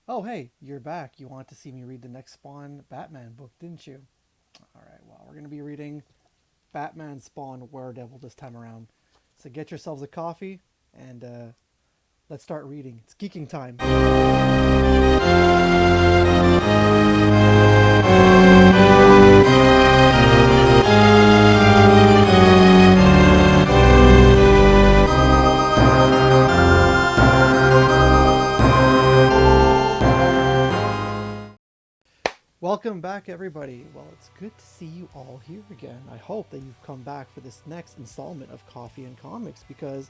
Oh, hey, you're back. You wanted to see me read the next Spawn Batman book, didn't you? All right, well, we're going to be reading Batman Spawn Daredevil this time around. So get yourselves a coffee and let's start reading. It's geeking time. Welcome back, everybody. Well, it's good to see you all here again. I hope that you've come back for this next installment of Coffee and Comics because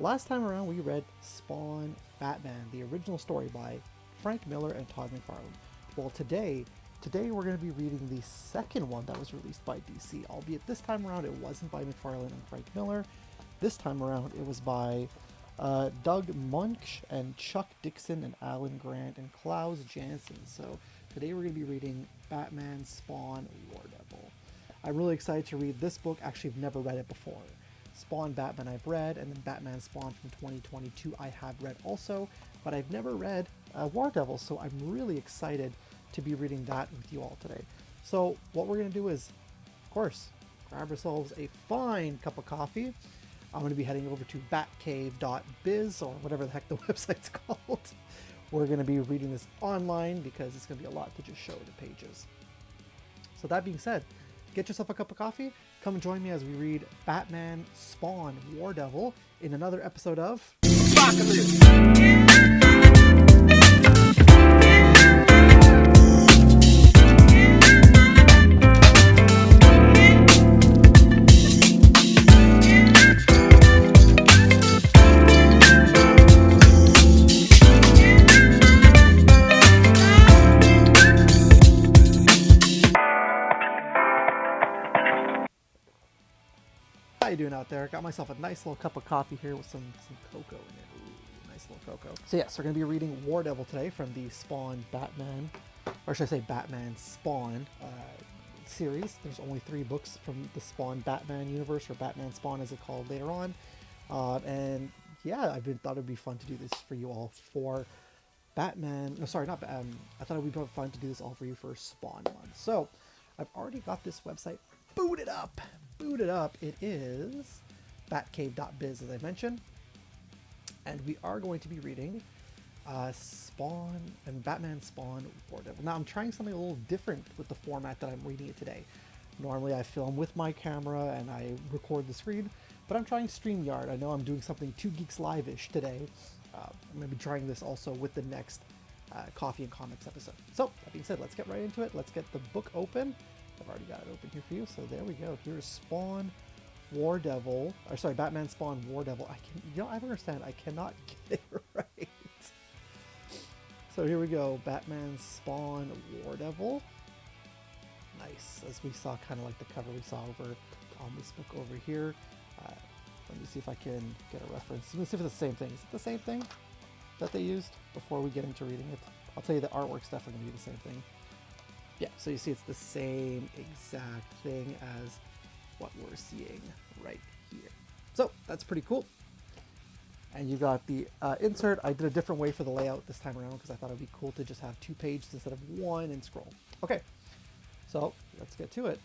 last time around we read Spawn Batman, the original story by Frank Miller and Todd McFarlane. Well, today we're going to be reading the second one that was released by DC, albeit this time around it wasn't by McFarlane and Frank Miller. This time around it was by Doug Munch and Chuck Dixon and Alan Grant and Klaus Janson. So today we're going to be reading Batman Spawn Daredevil. I'm really excited to read this book. Actually, I've never read it before. Spawn Batman I've read, and then Batman Spawn from 2022 I have read also, but I've never read Daredevil, so I'm really excited to be reading that with you all today. So what we're going to do is, of course, grab ourselves a fine cup of coffee. I'm going to be heading over to batcave.biz or whatever the heck the website's called. We're going to be reading this online because it's going to be a lot to just show the pages. So that being said, get yourself a cup of coffee. Come and join me as we read Batman Spawn Daredevil in another episode of Apocalypse. How you doing out there? Got myself a nice little cup of coffee here with some cocoa in it. Ooh, nice little cocoa. So yes, we're going to be reading Daredevil today from the Spawn Batman, or should I say Batman Spawn series. There's only 3 books from the Spawn Batman universe, or Batman Spawn as it's called later on. And yeah, thought it'd be fun to do this for you all for Batman. No, sorry, not I thought it would be fun to do this all for you for Spawn month. So I've already got this website booted up. It is batcave.biz, as I mentioned, and we are going to be reading Spawn and Batman Spawn Daredevil. Now I'm trying something a little different with the format that I'm reading it today. Normally I film with my camera and I record the screen, but I'm trying StreamYard. I know I'm doing something 2Geeks Live-ish today. I'm going to be trying this also with the next Coffee and Comics episode. So that being said, let's get right into it. Let's get the book open. I've already got it open here for you, so there we go. Here's Spawn Daredevil, or sorry, Batman Spawn Daredevil. I don't understand. I cannot get it right. So here we go, Batman Spawn Daredevil. Nice, as we saw, kind of like the cover we saw over on this book over here. Let me see if I can get a reference. Let me see if it's the same thing. Is it the same thing that they used before we get into reading it? I'll tell you the artwork's definitely going to be the same thing. Yeah, so you see it's the same exact thing as what we're seeing right here. So that's pretty cool. And you got the insert. I did a different way for the layout this time around because I thought it would be cool to just have 2 pages instead of 1 and scroll. Okay, so let's get to it.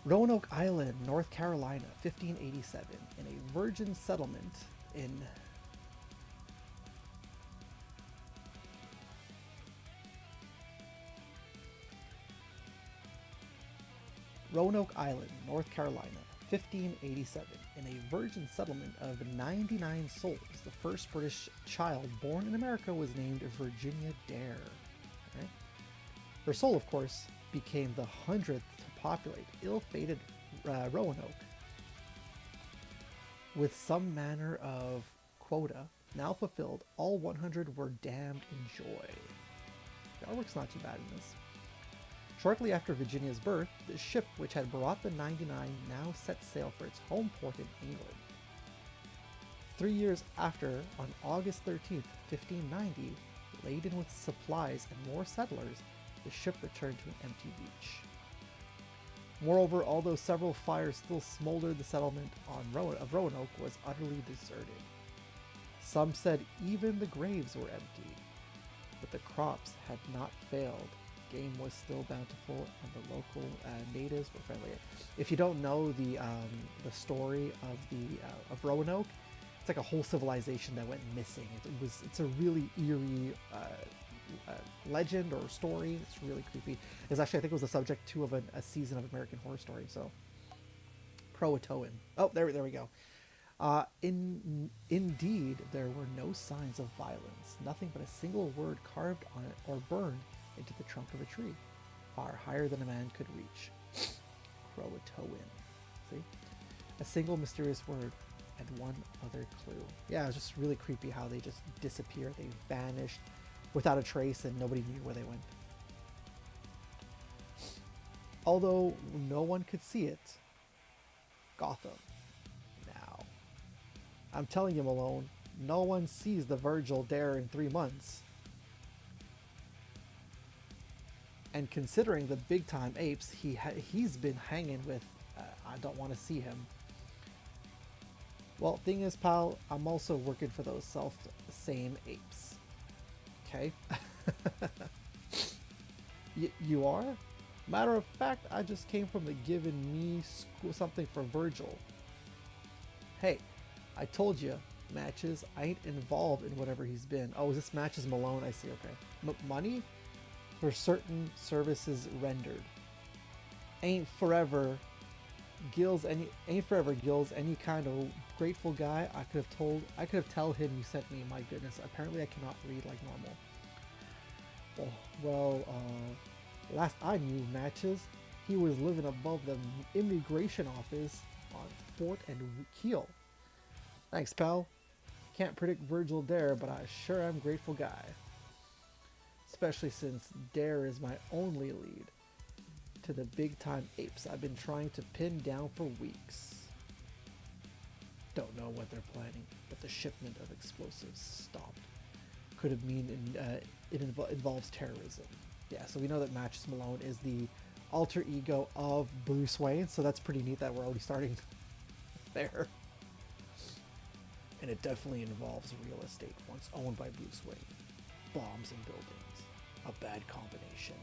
Roanoke Island, North Carolina, 1587, in a virgin settlement in Roanoke Island, North Carolina, 1587, in a virgin settlement of 99 souls. The first British child born in America was named Virginia Dare. Okay? Her soul, of course, became the 100th to populate ill-fated Roanoke. With some manner of quota now fulfilled, all 100 were damned in joy. The artwork's not too bad in this. Shortly after Virginia's birth, the ship which had brought the 99 now set sail for its home port in England. 3 years after, on August 13th, 1590, laden with supplies and more settlers, the ship returned to an empty beach. Moreover, although several fires still smoldered, the settlement of Roanoke was utterly deserted. Some said even the graves were empty, but the crops had not failed. Game was still bountiful, and the local natives were friendly. If you don't know the story of of Roanoke, it's like a whole civilization that went missing. It's a really eerie legend or story. It's really creepy. It's actually, I think it was the subject too of a season of American Horror Story. So Croatoan. Oh, there we go. Indeed, there were no signs of violence, nothing but a single word carved on it or burned into the trunk of a tree, far higher than a man could reach. Croatoan. See? A single mysterious word and one other clue. Yeah, it was just really creepy how they just disappeared. They vanished without a trace and nobody knew where they went. Although no one could see it, Gotham. Now, I'm telling you, Malone, no one sees the Virgil Dare in 3 months. And considering the big time apes he's been hanging with, I don't want to see him. Well, thing is, pal, I'm also working for those same apes. Okay? You are? Matter of fact, I just came from the giving me something for Virgil. Hey, I told you, Matches, I ain't involved in whatever he's been. Oh, is this Matches Malone? I see, okay. Money? For certain services rendered. Ain't forever Gills any kind of grateful guy. I could have tell him you sent me. My goodness, apparently I cannot read like normal. Well, last I knew, Matches, he was living above the immigration office on Fort and Keel. Thanks, pal. Can't predict Virgil Dare, but I sure am grateful guy. Especially since Dare is my only lead to the big time apes I've been trying to pin down for weeks. Don't know what they're planning, but the shipment of explosives stopped. Could have it involves terrorism. Yeah, so we know that Matches Malone is the alter ego of Bruce Wayne, so that's pretty neat that we're already starting there. And it definitely involves real estate once owned by Bruce Wayne. Bombs and buildings. A bad combination.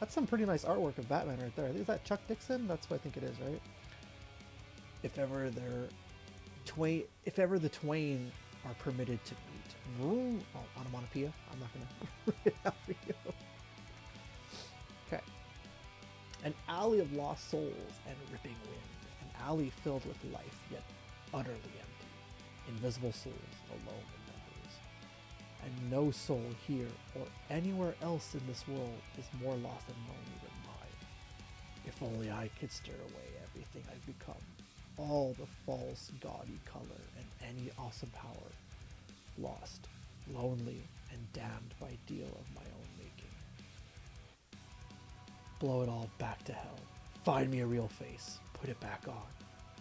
That's some pretty nice artwork of Batman right there. Is that Chuck Dixon? That's what I think it is, right? If ever the twain are permitted to meet. Vroom. Oh, onomatopoeia. I'm not gonna read it out for you. Okay. An alley of lost souls and ripping wind. An alley filled with life, yet utterly empty. Invisible souls alone in numbers. And no soul here or anywhere else in this world is more lost and lonely than mine. If only I could stir away everything I've become, all the false, gaudy color and any awesome power, lost, lonely, and damned by deal of my own making. Blow it all back to hell. Find me a real face, put it back on,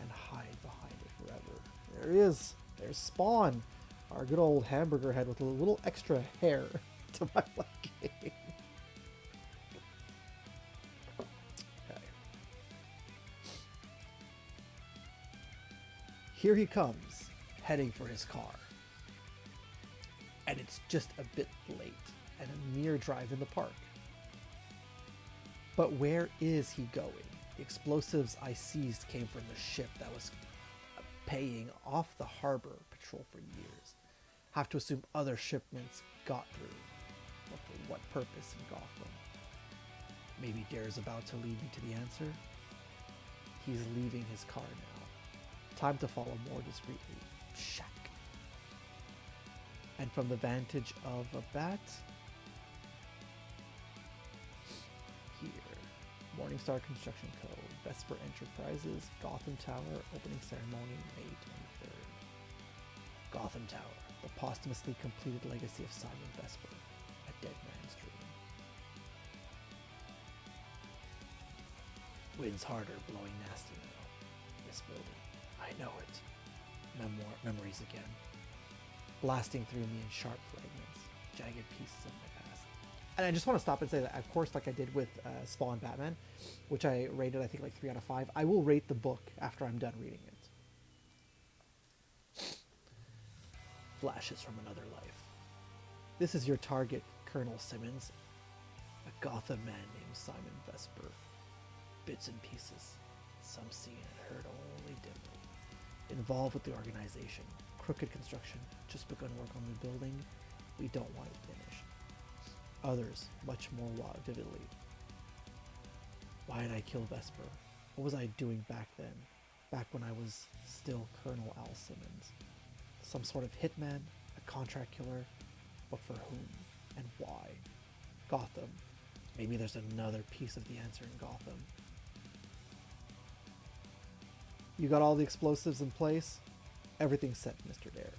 and hide behind it forever. There he is. There's Spawn. Our good old hamburger head with a little extra hair to my liking. Okay. Here he comes, heading for his car. And it's just a bit late, and a mere drive in the park. But where is he going? The explosives I seized came from the ship that was paying off the harbor patrol for years. Have to assume other shipments got through. But for what purpose in Gotham? Maybe Dare's about to lead me to the answer? He's leaving his car now. Time to follow more discreetly. Shack. And from the vantage of a bat, here. Morningstar Construction Co., Vesper Enterprises, Gotham Tower, opening ceremony, May 23rd. Gotham Tower, the posthumously completed legacy of Simon Vesper, a dead man's dream. Wind's harder, blowing nasty now. This building, I know it. Memories again. Blasting through me in sharp fragments, jagged pieces of my past. And I just want to stop and say that, of course, like I did with Spawn Batman, which I rated, I think, like 3 out of 5, I will rate the book after I'm done reading it. Flashes from another life. This is your target, Colonel Simmons. A Gotham man named Simon Vesper. Bits and pieces. Some seen and heard only dimly. Involved with the organization. Crooked construction. Just begun work on the building. We don't want it finished. Others, much more vividly. Why did I kill Vesper? What was I doing back then? Back when I was still Colonel Al Simmons. Some sort of hitman? A contract killer? But for whom? And why? Gotham. Maybe there's another piece of the answer in Gotham. You got all the explosives in place? Everything's set, Mr. Dare.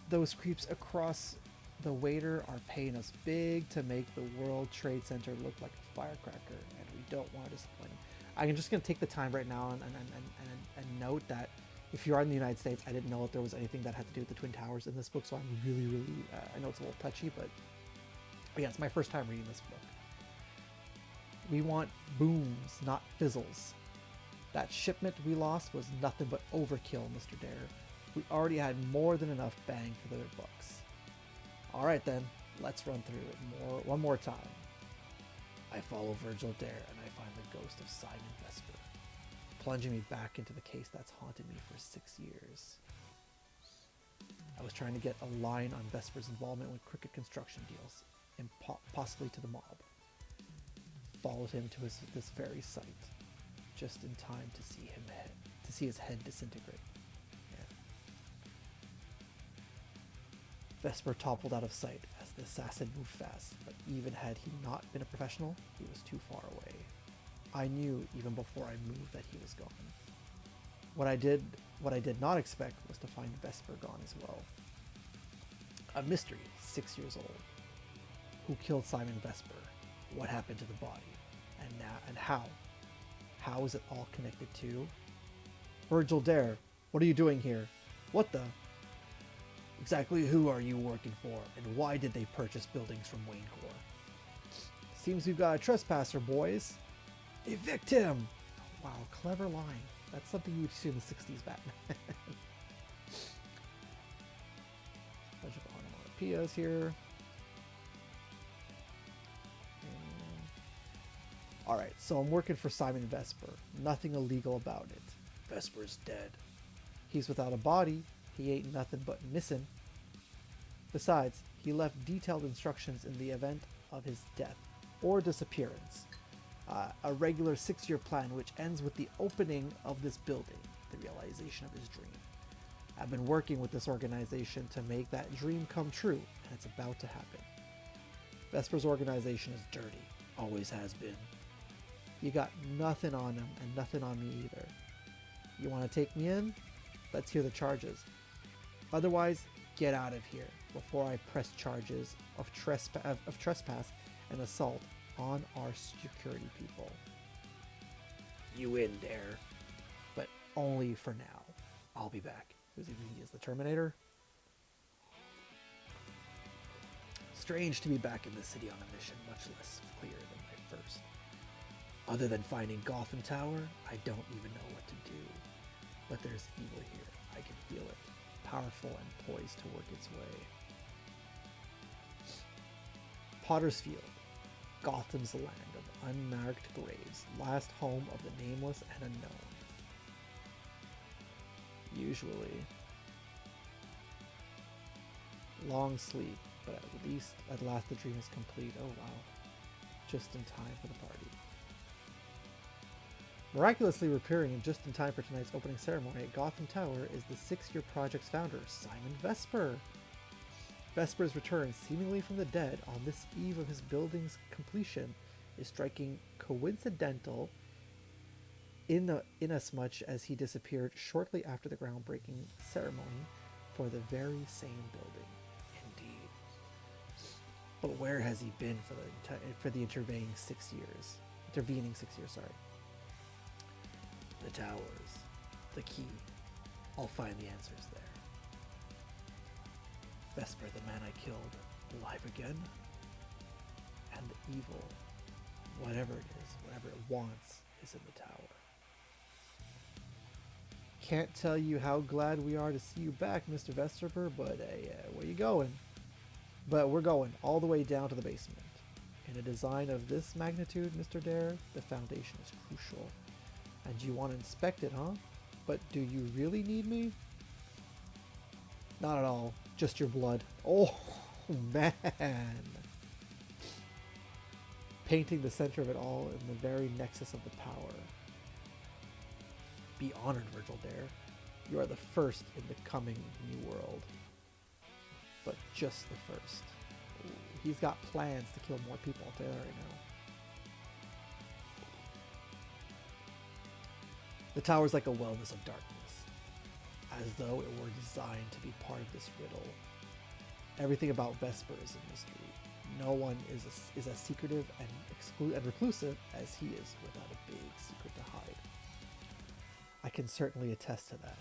Those creeps across the waiter are paying us big to make the World Trade Center look like a firecracker, and we don't want to disappoint them. I'm just going to take the time right now and note that if you are in the United States, I didn't know if there was anything that had to do with the Twin Towers in this book, so I'm really, I know it's a little touchy, but yeah, it's my first time reading this book. We want booms, not fizzles. That shipment we lost was nothing but overkill, Mr. Dare. We already had more than enough bang for their bucks. Alright then, let's run through it one more time. I follow Virgil Dare and I find the ghost of Simon Vesper, plunging me back into the case that's haunted me for 6 years. I was trying to get a line on Vesper's involvement with crooked construction deals, and possibly to the mob. Followed him to this very site, just in time to see his head disintegrate. Vesper toppled out of sight as the assassin moved fast, but even had he not been a professional, he was too far away. I knew even before I moved that he was gone. What I did not expect was to find Vesper gone as well. A mystery, 6 years old. Who killed Simon Vesper? What happened to the body? And how? How is it all connected to? Virgil Dare, what are you doing here? What the? Exactly who are you working for, and why did they purchase buildings from Wayne Corps? Seems we've got a trespasser, boys. Evict him! Wow, clever line. That's something you'd see in the 60s Batman. Bunch of onomatopoeias here. Alright, so I'm working for Simon Vesper. Nothing illegal about it. Vesper's dead. He's without a body. He ain't nothing but missing. Besides, he left detailed instructions in the event of his death or disappearance. A regular 6-year plan which ends with the opening of this building, the realization of his dream. I've been working with this organization to make that dream come true, and it's about to happen. Vesper's organization is dirty, always has been. You got nothing on him and nothing on me either. You want to take me in? Let's hear the charges. Otherwise, get out of here before I press charges of trespass and assault on our security people. You in, Dare. But only for now. I'll be back. He is the Terminator. Strange to be back in the city on a mission, much less clear than my first. Other than finding Gotham Tower, I don't even know what to do. But there's evil here. I can feel it. Powerful and poised to work its way. Potter's Field. Gotham's land of unmarked graves. Last home of the nameless and unknown. Usually. Long sleep, but at last the dream is complete. Oh wow. Just in time for the party. Miraculously appearing and just in time for tonight's opening ceremony at Gotham Tower is the 6-year project's founder, Simon Vesper. Vesper's return, seemingly from the dead, on this eve of his building's completion, is striking coincidental inasmuch as he disappeared shortly after the groundbreaking ceremony for the very same building. Indeed. But where has he been for the intervening 6 years? The towers, the key. I'll find the answers there. Vesper, the man I killed, alive again? And the evil, whatever it is, whatever it wants, is in the tower. can't tell you how glad we are to see you back, Mr. Vesperper, but where you going? But we're going all the way down to the basement. In a design of this magnitude, Mr. Dare, the foundation is crucial. And you want to inspect it, huh? But do you really need me? Not at all. Just your blood. Oh, man. Painting the center of it all in the very nexus of the power. Be honored, Virgil Dare. You are the first in the coming new world. But just the first. Ooh, he's got plans to kill more people, I'll tell you that right now. The tower's like a wellness of darkness, as though it were designed to be part of this riddle. Everything about Vesper is a mystery. No one is as secretive and reclusive as he is without a big secret to hide. I can certainly attest to that.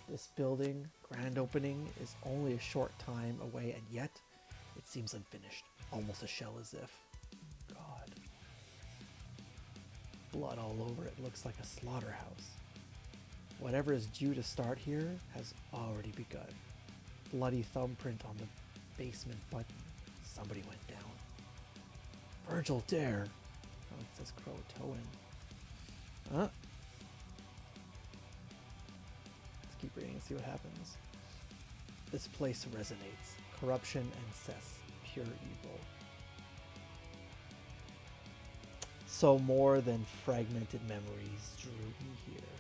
This building, grand opening, is only a short time away, and yet it seems unfinished, almost a shell as if. God. Blood all over it looks like a slaughterhouse. Whatever is due to start here has already begun. Bloody thumbprint on the basement button. Somebody went down. Virgil Dare. Oh, it says Croatoan. Huh? Let's keep reading and see what happens. This place resonates. Corruption and cess. Pure evil. So more than fragmented memories drew me here.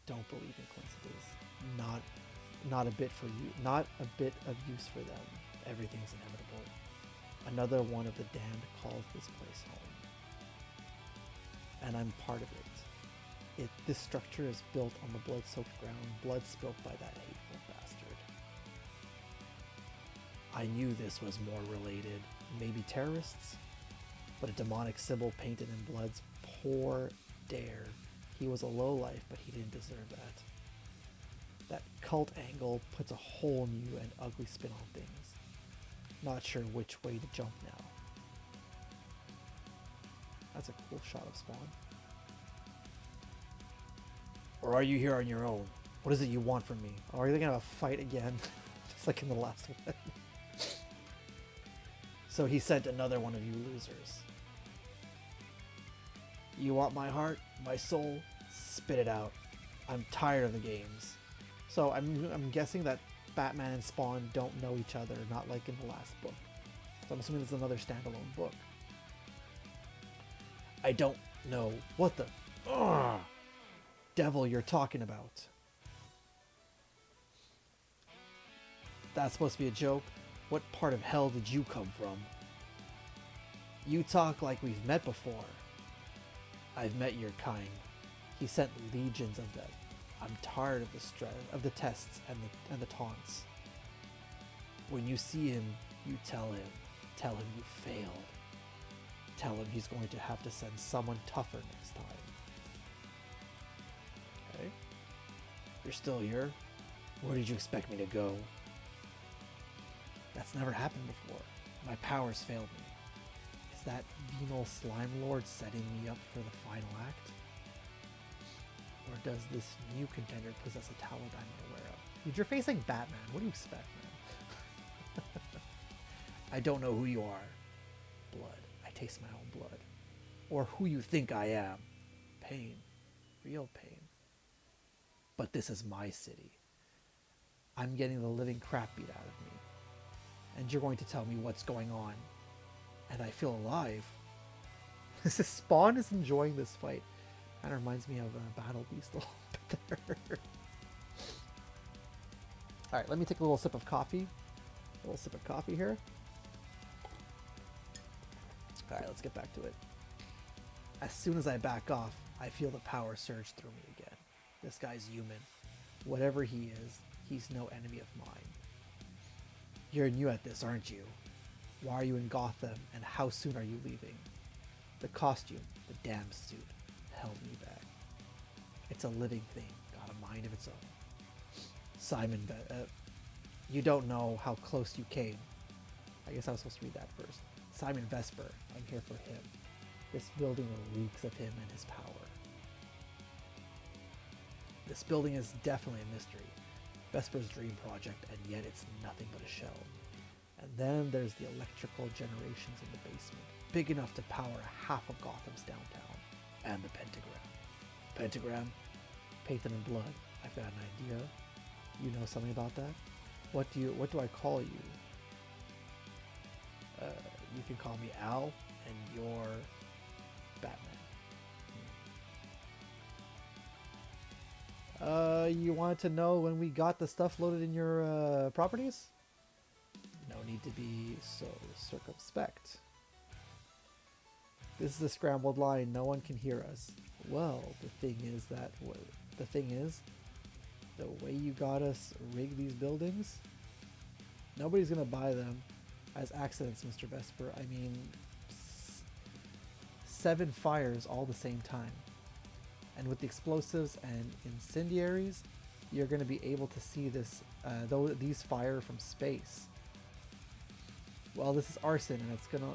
Don't believe in coincidences. Not a bit for you. Not a bit of use for them. Everything's inevitable. Another one of the damned calls this place home. And I'm part of it. This structure is built on the blood-soaked ground, blood spilt by that hateful bastard. I knew this was more related. Maybe terrorists? But a demonic symbol painted in blood's poor Dare. He was a lowlife, but he didn't deserve that. That cult angle puts a whole new and ugly spin on things. Not sure which way to jump now. That's a cool shot of Spawn. Or are you here on your own? What is it you want from me? Or are you gonna have a fight again? Just like in the last one. So he sent another one of you losers. You want my heart? My soul? Spit it out. I'm tired of the games. So I'm guessing that Batman and Spawn don't know each other, not like in the last book. So I'm assuming it's another standalone book. I don't know what the devil you're talking about. That's supposed to be a joke. What part of hell did you come from? You talk like we've met before. I've met your kind. He sent legions of them. I'm tired of the tests and the taunts. When you see him, you tell him you failed. Tell him he's going to have to send someone tougher next time. Okay. You're still here? Where did you expect me to go? That's never happened before. My powers failed me. Is that venal slime lord setting me up for the final act? Or does this new contender possess a talent I'm unaware of? Dude, you're facing Batman. What do you expect, man? I don't know who you are. Blood. I taste my own blood. Or who you think I am. Pain. Real pain. But this is my city. I'm getting the living crap beat out of me. And you're going to tell me what's going on. And I feel alive. This is Spawn is enjoying this fight. Kind of reminds me of Battle Beast a little bit there. Alright, let me take a little sip of coffee. A little sip of coffee here. Alright, let's get back to it. As soon as I back off, I feel the power surge through me again. This guy's human. Whatever he is, he's no enemy of mine. You're new at this, aren't you? Why are you in Gotham, and how soon are you leaving? The costume, the damn suit, held me back. It's a living thing, got a mind of its own. Simon, you don't know how close you came. I guess I was supposed to read that first. Simon Vesper, I'm here for him. This building reeks of him and his power. This building is definitely a mystery. Vesper's dream project, and yet it's nothing but a shell. And then there's the electrical generations in the basement, big enough to power half of Gotham's downtown. And the pentagram. Pentagram? Painted in blood. I've got an idea. You know something about that? What do I call you? You can call me Al, and you're Batman. You wanted to know when we got the stuff loaded in your properties? No need to be so circumspect. This is a scrambled line. No one can hear us. Well, the thing is, the way you got us rig these buildings, nobody's gonna buy them as accidents, Mr. Vesper. I mean, 7 fires all the same time. And with the explosives and incendiaries, you're going to be able to see these fire from space. Well, this is arson, and it's gonna...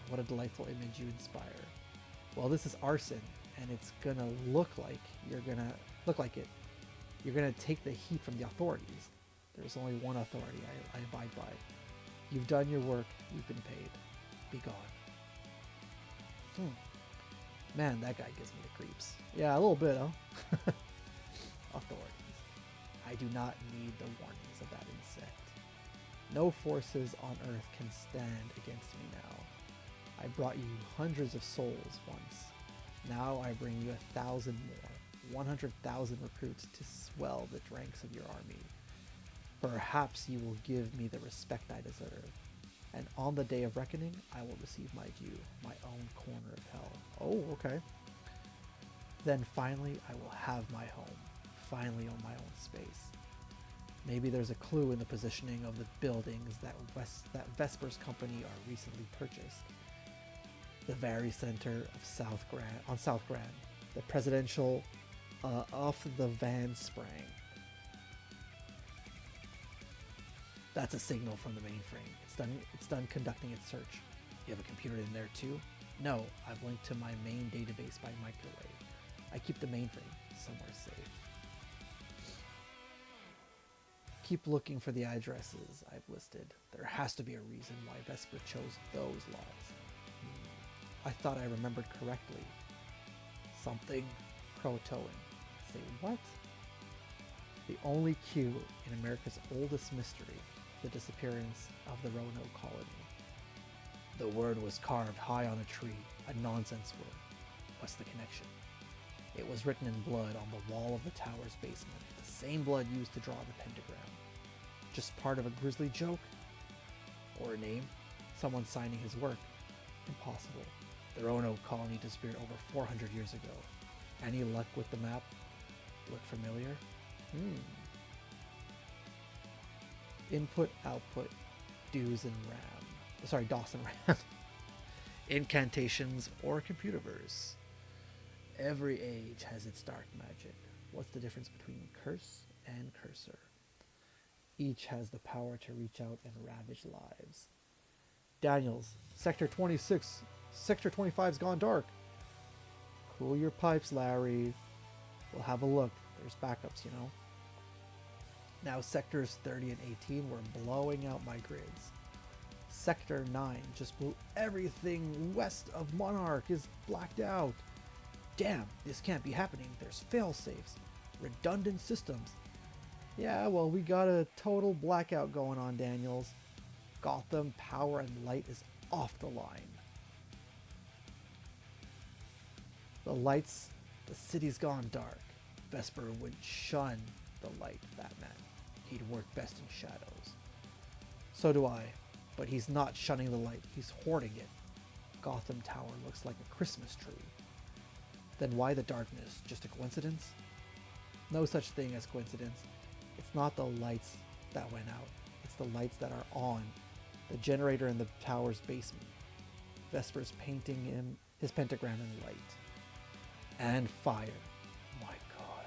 what a delightful image you inspire. Well, this is arson, and it's gonna look like it. You're gonna take the heat from the authorities. There's only one authority I abide by. You've done your work. You've been paid. Be gone. Man, that guy gives me the creeps. Yeah, a little bit, huh? Authorities. I do not need the warnings of that insect. No forces on Earth can stand against me now. I brought you hundreds of souls once. Now I bring you 1,000 more. 100,000 recruits to swell the ranks of your army. Perhaps you will give me the respect I deserve, and on the day of reckoning, I will receive my due, my own corner of hell. Oh, okay. Then finally, I will have my home, finally on my own space. Maybe there's a clue in the positioning of the buildings that Vesper's company are recently purchased. The very center of South Grand, the presidential off the van sprang. That's a signal from the mainframe. It's done conducting its search. You have a computer in there too? No, I've linked to my main database by microwave. I keep the mainframe somewhere safe. Keep looking for the addresses I've listed. There has to be a reason why Vesper chose those lots. I thought I remembered correctly. Something Croatoan. Say what? The only clue in America's oldest mystery, the disappearance of the Roanoke colony. The word was carved high on a tree, a nonsense word. What's the connection? It was written in blood on the wall of the tower's basement, the same blood used to draw the pentagram. Just part of a grisly joke? Or a name? Someone signing his work? Impossible. The Roanoke colony disappeared over 400 years ago. Any luck with the map? Look familiar? Input, output, DOS and RAM. Incantations or computerverse. Every age has its dark magic. What's the difference between curse and cursor? Each has the power to reach out and ravage lives. Daniels, Sector 26, Sector 25's gone dark. Cool your pipes, Larry. We'll have a look. There's backups, you know. Now sectors 30 and 18 were blowing out my grids. Sector 9 just blew everything west of Monarch is blacked out. Damn, this can't be happening. There's fail-safes, redundant systems. Yeah, well, we got a total blackout going on, Daniels. Gotham power and light is off the line. The lights, the city's gone dark. Vesper would shun the light, Batman. He'd work best in shadows. So do I, but he's not shunning the light, he's hoarding it. Gotham Tower looks like a Christmas tree. Then why the darkness? Just a coincidence? No such thing as coincidence. It's not the lights that went out. It's the lights that are on. The generator in the tower's basement. Vesper's painting him his pentagram in light. And fire. My God.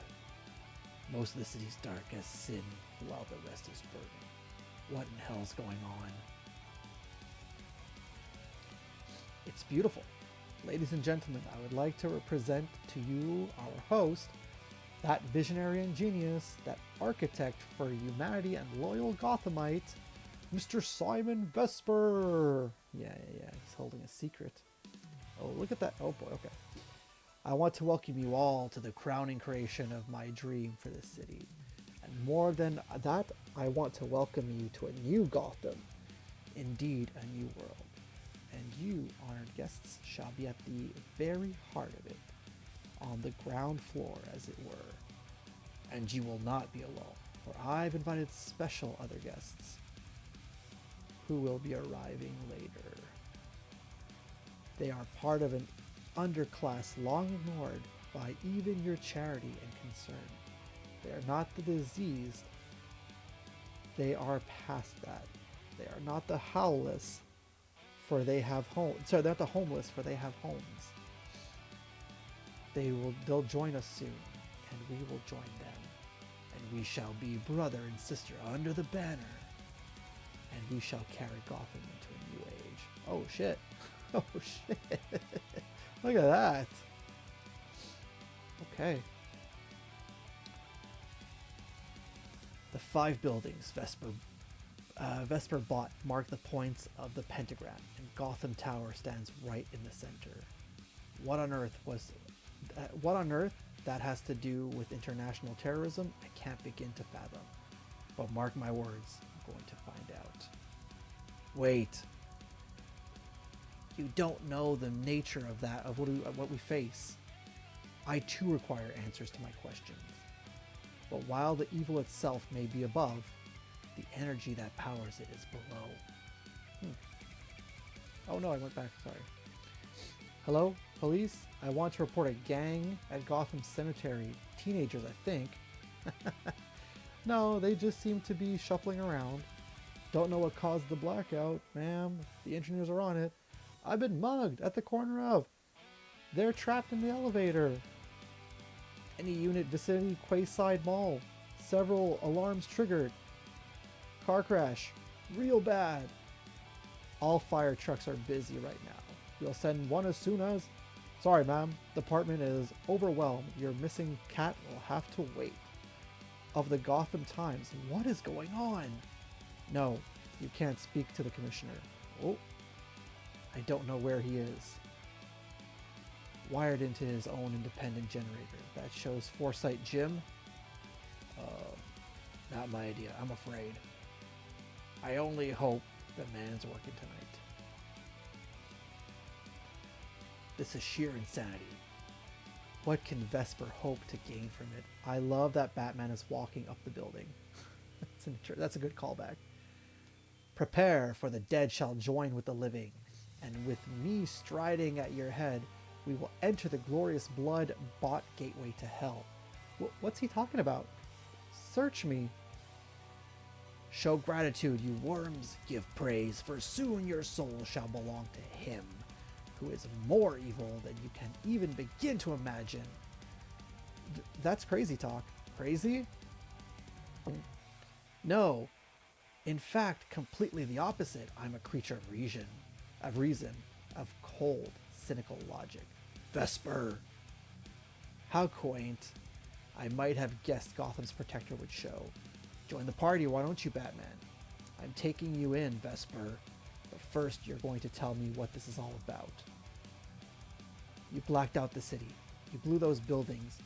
Most of the city's dark as sin while the rest is burning. What in hell's going on? It's beautiful. Ladies and gentlemen, I would like to present to you our host, That visionary and genius, that architect for humanity and loyal Gothamite, Mr. Simon Vesper. Yeah. He's holding a secret. Oh, look at that. Oh boy, okay. I want to welcome you all to the crowning creation of my dream for this city. And more than that, I want to welcome you to a new Gotham. Indeed, a new world. And you, honored guests, shall be at the very heart of it, on the ground floor, as it were. And you will not be alone, for I've invited special other guests who will be arriving later. They are part of an underclass long ignored by even your charity and concern. They are not the diseased. They are past that. They are not the howless, for they have homes. Sorry, they're not the homeless, for they have homes. They'll join us soon, and we will join them. And we shall be brother and sister under the banner. And we shall carry Gotham into a new age. Oh shit. Oh shit. Look at that. Okay. The 5 buildings Vesper bought mark the points of the pentagram, and Gotham Tower stands right in the center. What on earth that has to do with international terrorism, I can't begin to fathom. But mark my words, I'm going to find out. Wait. You don't know the nature of that, of what we face. I too require answers to my questions. But while the evil itself may be above, the energy that powers it is below. Oh no, I went back, sorry. Hello, police? I want to report a gang at Gotham Cemetery. Teenagers, I think. No, they just seem to be shuffling around. Don't know what caused the blackout, ma'am. The engineers are on it. I've been mugged at the corner of. They're trapped in the elevator. Any unit vicinity Quayside Mall. Several alarms triggered. Car crash. Real bad. All fire trucks are busy right now. We'll send one as soon as... Sorry, ma'am. Department is overwhelmed. Your missing cat will have to wait. Of the Gotham Times. What is going on? No, you can't speak to the commissioner. Oh. I don't know where he is. Wired into his own independent generator. That shows Foresight Jim. Not my idea, I'm afraid. I only hope the man's working tonight. This is sheer insanity. What can Vesper hope to gain from it? I love that Batman is walking up the building. That's a good callback. Prepare, for the dead shall join with the living. And with me striding at your head, we will enter the glorious blood-bought gateway to hell. What's he talking about? Search me. Show gratitude, you worms. Give praise, for soon your soul shall belong to him, who is more evil than you can even begin to imagine. That's crazy talk. Crazy? No. In fact, completely the opposite. I'm a creature of reason, of cold, cynical logic. Vesper! How quaint. I might have guessed Gotham's protector would show. Join the party, why don't you, Batman? I'm taking you in, Vesper. But first, you're going to tell me what this is all about. You blacked out the city. You blew those buildings.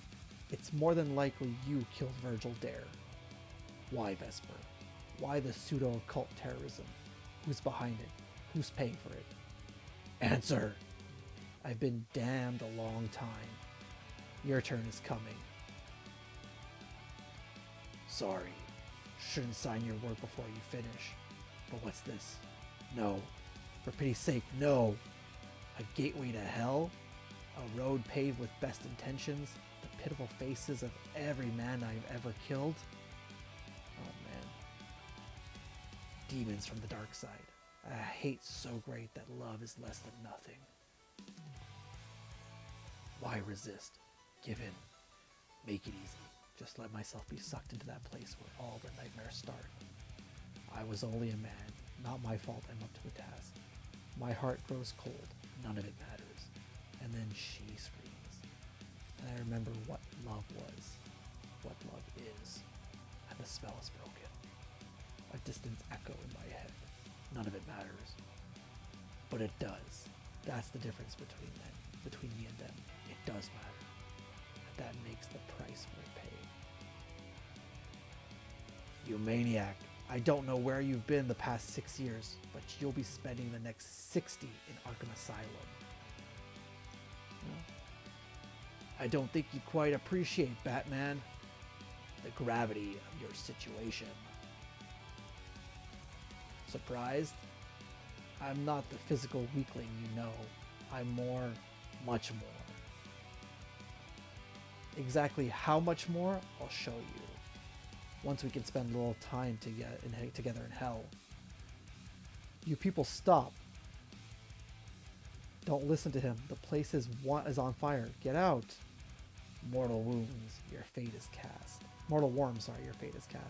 It's more than likely you killed Virgil Dare. Why, Vesper? Why the pseudo-occult terrorism? Who's behind it? Who's paying for it? Answer! I've been damned a long time. Your turn is coming. Sorry. Shouldn't sign your work before you finish. But what's this? No. For pity's sake, no. A gateway to hell? A road paved with best intentions? The pitiful faces of every man I've ever killed? Oh man. Demons from the dark side. A hate so great that love is less than nothing. Why resist? Give in. Make it easy. Just let myself be sucked into that place where all the nightmares start. I was only a man. Not my fault I'm up to the task. My heart grows cold. None of it matters. And then she screams. And I remember what love was. what love is, and the spell is broken. A distant echo in my head. None of it matters. But it does. That's the difference between me and them. It does matter. And that makes the price worth paying. You maniac. I don't know where you've been the past 6 years, but you'll be spending the next 60 in Arkham Asylum. I don't think you quite appreciate, Batman, the gravity of your situation. Surprised? I'm not the physical weakling you know. I'm more, much more. Exactly how much more, I'll show you. Once we can spend a little time together in hell. You people stop. Don't listen to him. The place is on fire. Get out. Mortal wounds, your fate is cast. Mortal worms, sorry, your fate is cast.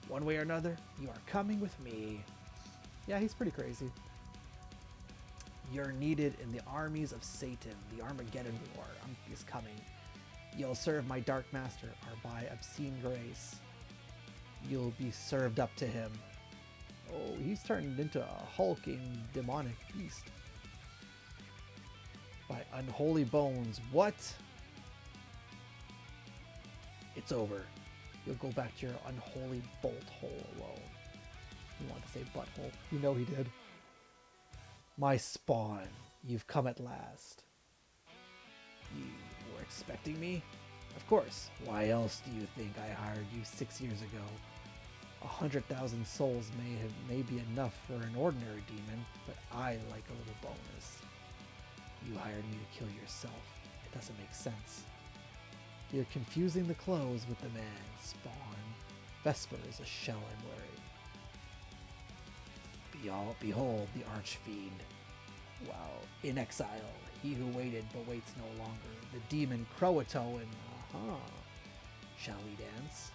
One way or another, you are coming with me. Yeah, he's pretty crazy. You're needed in the armies of Satan. The Armageddon War is coming. You'll serve my Dark Master, or by obscene grace, you'll be served up to him. Oh, he's turned into a hulking demonic beast. By unholy bones. What? It's over. You'll go back to your unholy bolt hole alone. You want to say butthole. You know he did. My Spawn, you've come at last. You were expecting me? Of course. Why else do you think I hired you 6 years ago? 100,000 souls may be enough for an ordinary demon, but I like a little bonus. You hired me to kill yourself. It doesn't make sense. You're confusing the clothes with the man, Spawn. Vesper is a shell I'm wearing. Behold the Archfiend. Wow. In exile, he who waited but waits no longer. The demon Croatoan. Aha. Shall we dance?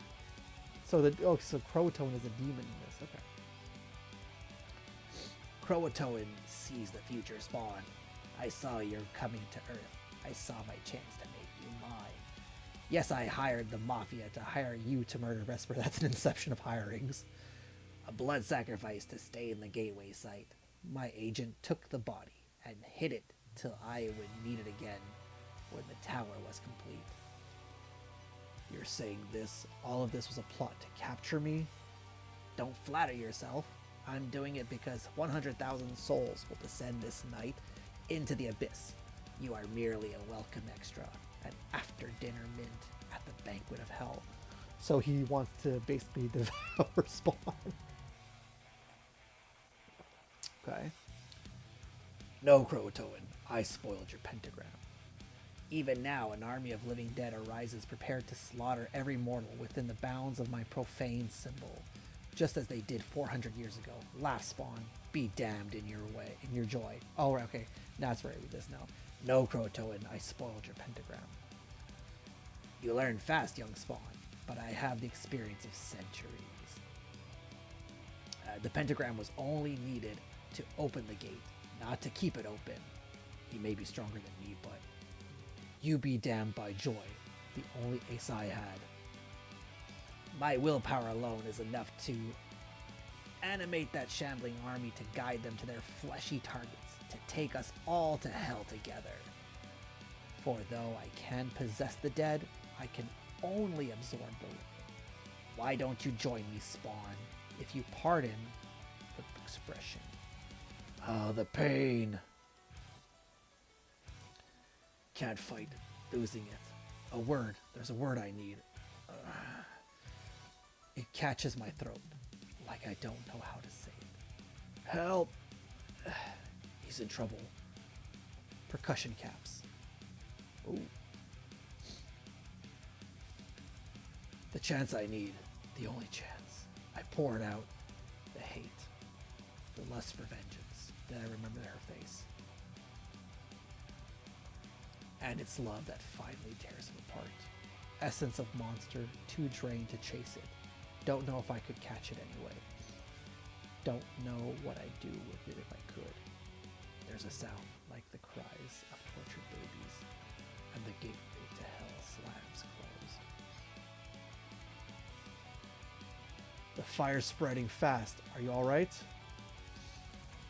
So Croatoan is a demon in this. Okay. Croatoan sees the future, Spawn. I saw your coming to Earth. I saw my chance to make you mine. Yes, I hired the Mafia to hire you to murder Vesper. That's an inception of hirings. A blood sacrifice to stay in the gateway site. My agent took the body and hid it till I would need it again when the tower was complete. You're saying all of this was a plot to capture me? Don't flatter yourself. I'm doing it because 100,000 souls will descend this night into the abyss. You are merely a welcome extra, an after-dinner mint at the banquet of hell. So he wants to basically devour Spawn. Okay. No, Croatoan, I spoiled your pentagram. Even now, an army of living dead arises prepared to slaughter every mortal within the bounds of my profane symbol, just as they did 400 years ago. Laugh, Spawn. Be damned in your joy. Oh, okay. Now that's where I read this now. No, Croatoan, I spoiled your pentagram. You learn fast, young Spawn, but I have the experience of centuries. The pentagram was only needed to open the gate, not to keep it open. He may be stronger than me, but you be damned by joy, the only ace I had. My willpower alone is enough to animate that shambling army to guide them to their fleshy targets, to take us all to hell together. For though I can possess the dead, I can only absorb the living. Why don't you join me, Spawn, if you pardon the expression? Oh, the pain. Can't fight, losing it. A word, there's a word I need. It catches my throat, like I don't know how to say it. Help! He's in trouble. Percussion caps. Ooh. The chance I need, the only chance. I pour it out. The hate, the lust for vengeance. Then I remember her face. And it's love that finally tears him apart. Essence of monster, too drained to chase it. Don't know if I could catch it anyway. Don't know what I'd do with it if I could. There's a sound like the cries of tortured babies, and the gateway to hell slams closed. fire's spreading fast. Are you alright?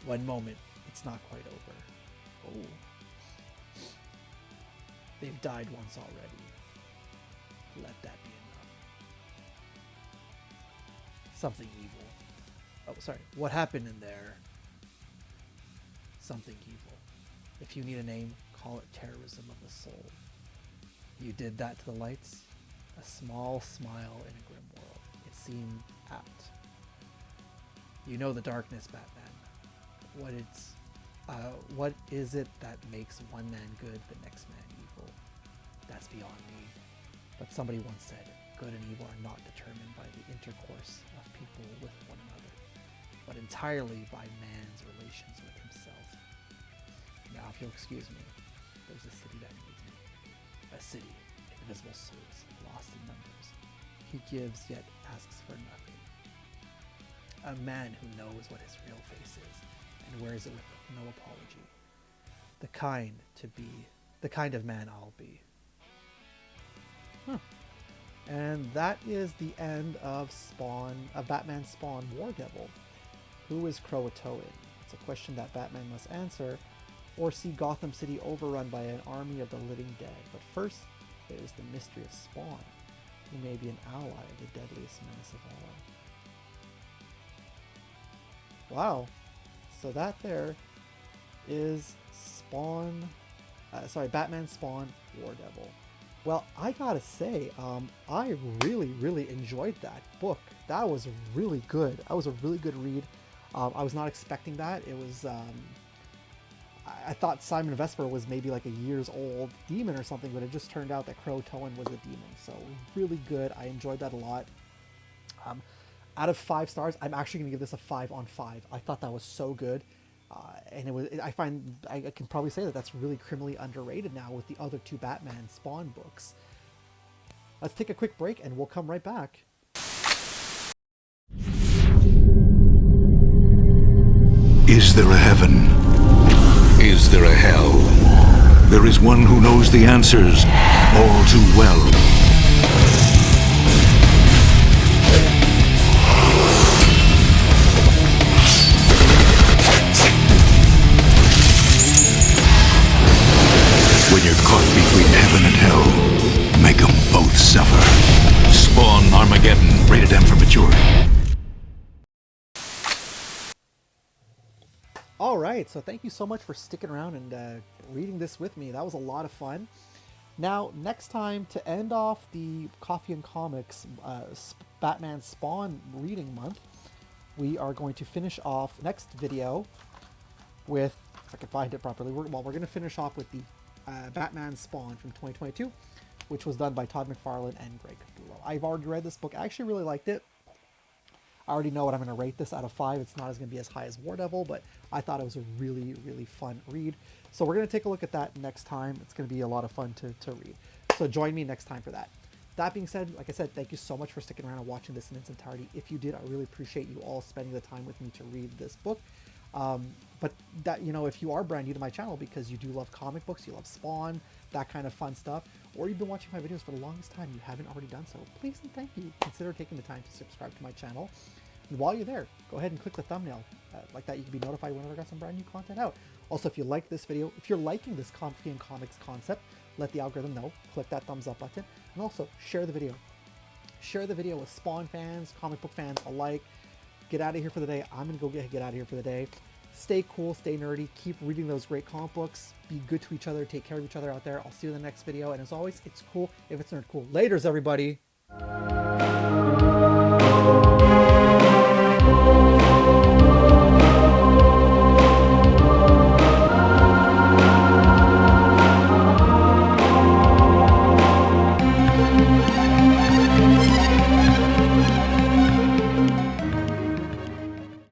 One moment. It's not quite over. Oh. They've died once already. Let that be enough. Something evil. Oh, sorry. What happened in there? Something evil. If you need a name, call it terrorism of the soul. You did that to the lights? A small smile in a grim world. It seemed apt. You know the darkness, Batman. What is it that makes one man good, the next man evil? That's beyond me. But somebody once said, good and evil are not determined by the intercourse of people with one another, but entirely by man's relations with himself. Now, if you'll excuse me, there's a city that needs me. A city, invisible souls, lost in numbers. He gives yet asks for nothing. A man who knows what his real face is and wears it with no apology. The kind of man I'll be. Huh. And that is the end of Batman Spawn War Devil. Who is Croatoan? It's a question that Batman must answer, or see Gotham City overrun by an army of the living dead. But first, there is the mystery of Spawn, who may be an ally of the deadliest menace of all. Wow. So that there is Batman Spawn War Devil. Well, I gotta say, I really enjoyed that book. That was really good. That was a really good read. I was not expecting that. It was, I thought Simon Vesper was maybe like a years old demon or something, but it just turned out that Croatoan was a demon. So really good. I enjoyed that a lot. Out of 5 stars, I'm actually going to give this a 5 on 5. I thought that was so good. And I can probably say that that's really criminally underrated now with the other 2 Batman Spawn books. Let's take a quick break and we'll come right back. Is there a heaven? Is there a hell? There is one who knows the answers all too well. When you're caught between heaven and hell, make them both suffer. Spawn Armageddon, rated M for mature. Alright, so thank you so much for sticking around and reading this with me. That was a lot of fun. Now, next time, to end off the Coffee and Comics Batman Spawn reading month, we are going to finish off next video with, if I can find it properly, we're going to finish off with the Batman Spawn from 2022, which was done by Todd McFarlane and Greg Capullo. I've already read this book. I actually really liked it. I already know what I'm going to rate this out of 5. It's not going to be as high as War Devil, but I thought it was a really fun read. So we're going to take a look at that next time. It's going to be a lot of fun to read. So join me next time for that. That being said, like I said, thank you so much for sticking around and watching this in its entirety. If you did, I really appreciate you all spending the time with me to read this book. But that, if you are brand new to my channel because you do love comic books, you love Spawn, that kind of fun stuff, or you've been watching my videos for the longest time, you haven't already done so, please and thank you. Consider taking the time to subscribe to my channel. And while you're there, go ahead and click the thumbnail. Like that, you can be notified whenever I got some brand new content out. Also, if you like this video, if you're liking this Coffee and Comics concept, let the algorithm know. Click that thumbs up button. And also, share the video. Share the video with Spawn fans, comic book fans alike. Get out of here for the day. I'm going to go get out of here for the day. Stay cool, stay nerdy, keep reading those great comic books, be good to each other, take care of each other out there. I'll see you in the next video, and as always, it's cool if it's nerd cool. Laters, everybody!